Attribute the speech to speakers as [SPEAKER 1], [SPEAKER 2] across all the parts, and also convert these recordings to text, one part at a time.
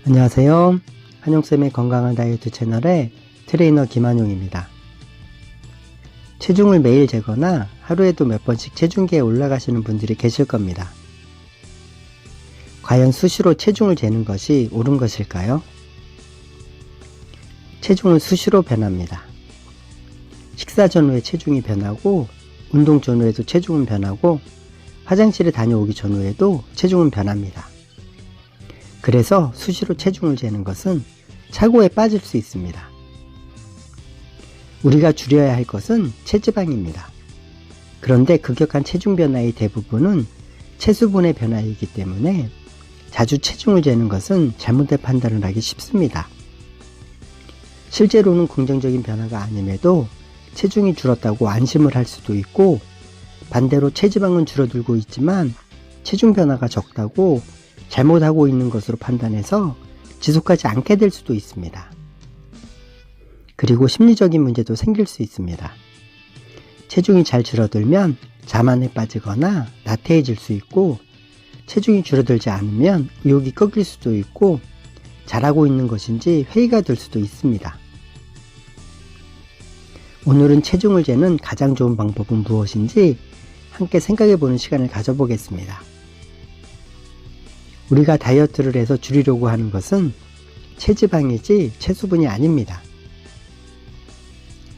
[SPEAKER 1] 안녕하세요. 한용쌤의 건강한 다이어트 채널의 트레이너 김한용입니다. 체중을 매일 재거나 하루에도 몇 번씩 체중계에 올라가시는 분들이 계실 겁니다. 과연 수시로 체중을 재는 것이 옳은 것일까요? 체중은 수시로 변합니다. 식사 전후에 체중이 변하고, 운동 전후에도 체중은 변하고, 화장실에 다녀오기 전후에도 체중은 변합니다. 그래서 수시로 체중을 재는 것은 착오에 빠질 수 있습니다. 우리가 줄여야 할 것은 체지방입니다. 그런데 급격한 체중 변화의 대부분은 체수분의 변화이기 때문에 자주 체중을 재는 것은 잘못된 판단을 하기 쉽습니다. 실제로는 긍정적인 변화가 아님에도 체중이 줄었다고 안심을 할 수도 있고, 반대로 체지방은 줄어들고 있지만 체중 변화가 적다고 잘못하고 있는 것으로 판단해서 지속하지 않게 될 수도 있습니다. 그리고 심리적인 문제도 생길 수 있습니다. 체중이 잘 줄어들면 자만에 빠지거나 나태해질 수 있고, 체중이 줄어들지 않으면 의욕이 꺾일 수도 있고, 잘하고 있는 것인지 회의가 될 수도 있습니다. 오늘은 체중을 재는 가장 좋은 방법은 무엇인지 함께 생각해보는 시간을 가져보겠습니다. 우리가 다이어트를 해서 줄이려고 하는 것은 체지방이지 체수분이 아닙니다.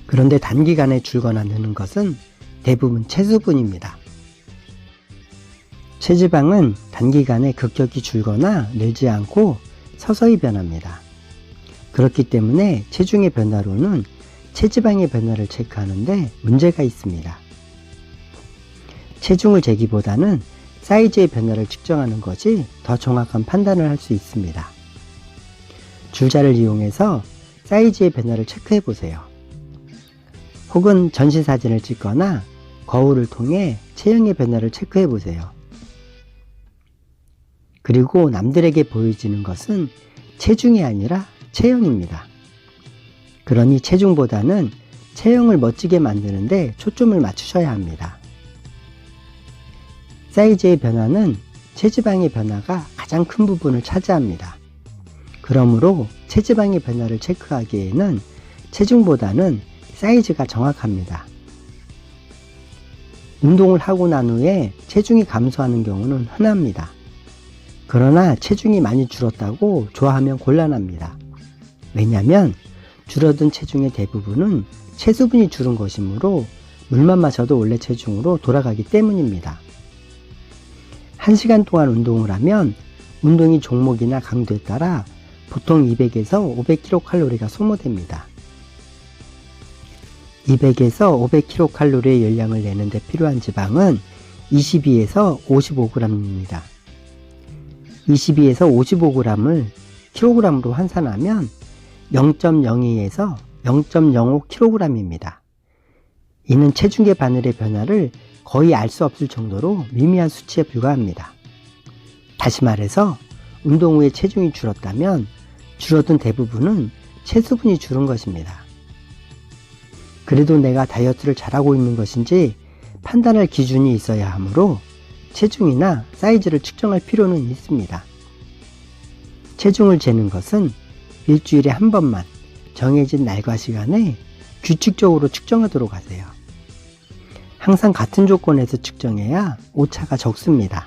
[SPEAKER 1] 그런데 단기간에 줄거나 느는 것은 대부분 체수분입니다. 체지방은 단기간에 급격히 줄거나 늘지 않고 서서히 변합니다. 그렇기 때문에 체중의 변화로는 체지방의 변화를 체크하는데 문제가 있습니다. 체중을 재기보다는 사이즈의 변화를 측정하는 것이 더 정확한 판단을 할 수 있습니다. 줄자를 이용해서 사이즈의 변화를 체크해 보세요. 혹은 전신 사진을 찍거나 거울을 통해 체형의 변화를 체크해 보세요. 그리고 남들에게 보여지는 것은 체중이 아니라 체형입니다. 그러니 체중보다는 체형을 멋지게 만드는데 초점을 맞추셔야 합니다. 사이즈의 변화는 체지방의 변화가 가장 큰 부분을 차지합니다. 그러므로 체지방의 변화를 체크하기에는 체중보다는 사이즈가 정확합니다. 운동을 하고 난 후에 체중이 감소하는 경우는 흔합니다. 그러나 체중이 많이 줄었다고 좋아하면 곤란합니다. 왜냐하면 줄어든 체중의 대부분은 체수분이 줄은 것이므로 물만 마셔도 원래 체중으로 돌아가기 때문입니다. 1시간 동안 운동을 하면 운동의 종목이나 강도에 따라 보통 200에서 500kcal가 소모됩니다. 200에서 500kcal의 열량을 내는 데 필요한 지방은 22에서 55g입니다. 22에서 55g을 kg으로 환산하면 0.02에서 0.05kg입니다. 이는 체중계 바늘의 변화를 거의 알 수 없을 정도로 미미한 수치에 불과합니다. 다시 말해서 운동 후에 체중이 줄었다면 줄어든 대부분은 체수분이 줄은 것입니다. 그래도 내가 다이어트를 잘하고 있는 것인지 판단할 기준이 있어야 하므로 체중이나 사이즈를 측정할 필요는 있습니다. 체중을 재는 것은 일주일에 한 번만 정해진 날과 시간에 규칙적으로 측정하도록 하세요. 항상 같은 조건에서 측정해야 오차가 적습니다.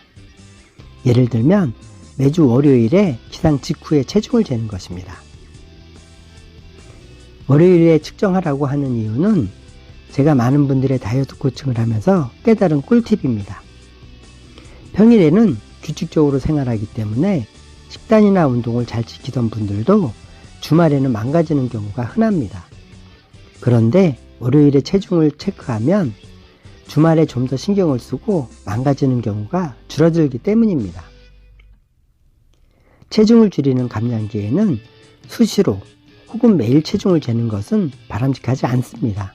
[SPEAKER 1] 예를 들면 매주 월요일에 기상 직후에 체중을 재는 것입니다. 월요일에 측정하라고 하는 이유는 제가 많은 분들의 다이어트 코칭을 하면서 깨달은 꿀팁입니다. 평일에는 규칙적으로 생활하기 때문에 식단이나 운동을 잘 지키던 분들도 주말에는 망가지는 경우가 흔합니다. 그런데 월요일에 체중을 체크하면 주말에 좀 더 신경을 쓰고 망가지는 경우가 줄어들기 때문입니다. 체중을 줄이는 감량기에는 수시로 혹은 매일 체중을 재는 것은 바람직하지 않습니다.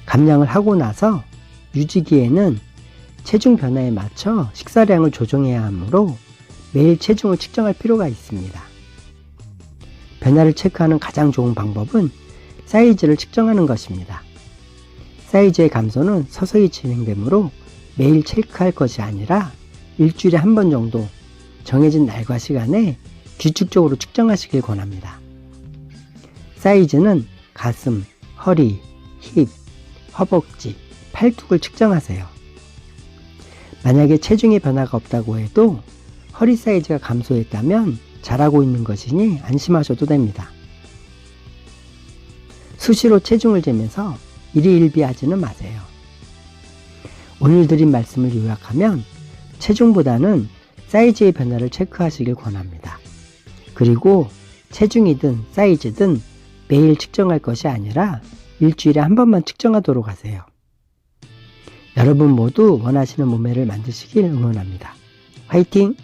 [SPEAKER 1] 감량을 하고 나서 유지기에는 체중 변화에 맞춰 식사량을 조정해야 하므로 매일 체중을 측정할 필요가 있습니다. 변화를 체크하는 가장 좋은 방법은 사이즈를 측정하는 것입니다. 사이즈의 감소는 서서히 진행되므로 매일 체크할 것이 아니라 일주일에 한 번 정도 정해진 날과 시간에 규칙적으로 측정하시길 권합니다. 사이즈는 가슴, 허리, 힙, 허벅지, 팔뚝을 측정하세요. 만약에 체중의 변화가 없다고 해도 허리 사이즈가 감소했다면 잘하고 있는 것이니 안심하셔도 됩니다. 수시로 체중을 재면서 일희일비하지는 마세요. 오늘 드린 말씀을 요약하면 체중보다는 사이즈의 변화를 체크하시길 권합니다. 그리고 체중이든 사이즈든 매일 측정할 것이 아니라 일주일에 한 번만 측정하도록 하세요. 여러분 모두 원하시는 몸매를 만드시길 응원합니다. 화이팅!